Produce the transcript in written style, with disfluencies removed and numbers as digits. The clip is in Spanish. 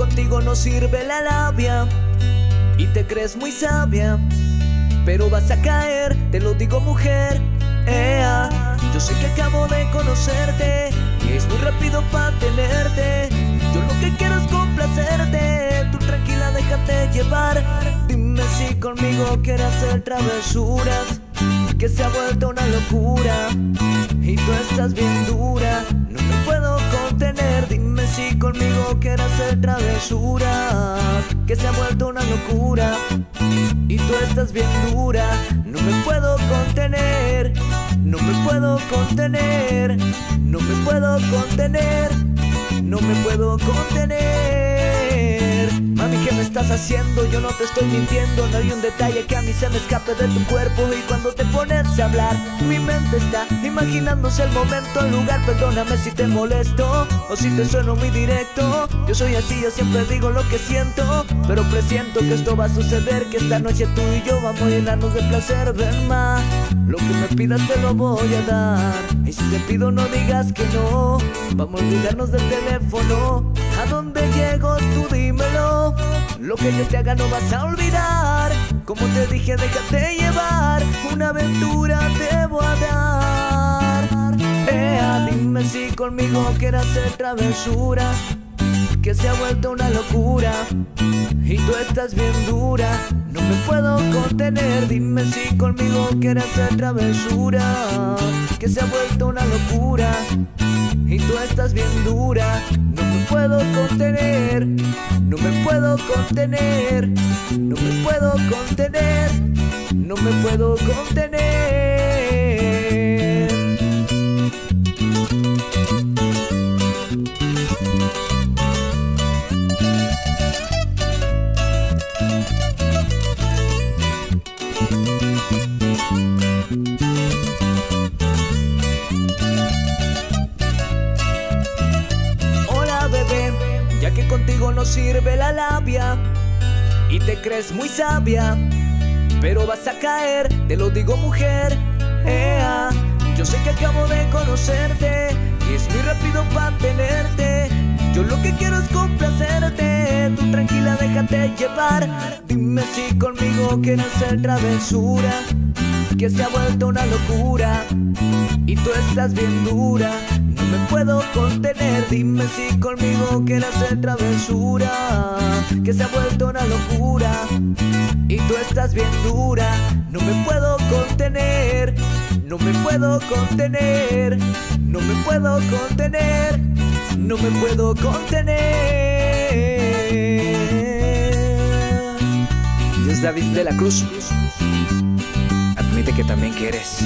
contigo no sirve la labia y te crees muy sabia, pero vas a caer, te lo digo mujer. Yo sé que acabo de conocerte y es muy rápido para tenerte. Yo lo que quiero es complacerte, tú tranquila déjate llevar. Dime si conmigo quieres hacer travesuras, que se ha vuelto una locura y tú estás bien dura, no me puedo contener. Dime si conmigo quieres hacer travesuras, que se ha vuelto una locura y tú estás bien dura, no me puedo contener, no me puedo contener, no me puedo contener, no me puedo contener. Mami, ¿qué me estás haciendo? Yo no te estoy mintiendo. No hay un detalle que a mí se me escape de tu cuerpo. Y cuando te pones a hablar, mi mente está imaginándose el momento, el lugar. Perdóname si te molesto o si te sueno muy directo. Yo soy así, yo siempre digo lo que siento, pero presiento que esto va a suceder, que esta noche tú y yo vamos a llenarnos de placer. Ven más, lo que me pidas te lo voy a dar. Y si te pido no digas que no, vamos a olvidarnos del teléfono. ¿A dónde llego? Tú dímelo. Lo que yo te haga no vas a olvidar. Como te dije, déjate llevar. Una aventura te voy a dar. Dime si conmigo quieres hacer travesuras, que se ha vuelto una locura y tú estás bien dura, no me puedo contener. Dime si conmigo quieres hacer travesuras, que se ha vuelto una locura y tú estás bien dura, no me puedo contener, no me puedo contener, no me puedo contener, no me puedo contener. Ya que contigo no sirve la labia y te crees muy sabia, pero vas a caer, te lo digo mujer. Yo sé que acabo de conocerte y es muy rápido para tenerte. Yo lo que quiero es complacerte, tú tranquila déjate llevar. Dime si conmigo quieres hacer travesura, que se ha vuelto una locura y tú estás bien dura, no me puedo contener. Dime si conmigo quieres hacer travesura, que se ha vuelto una locura y tú estás bien dura, no me puedo contener, no me puedo contener, no me puedo contener, no me puedo contener. Dios David de la Cruz, admite que también quieres.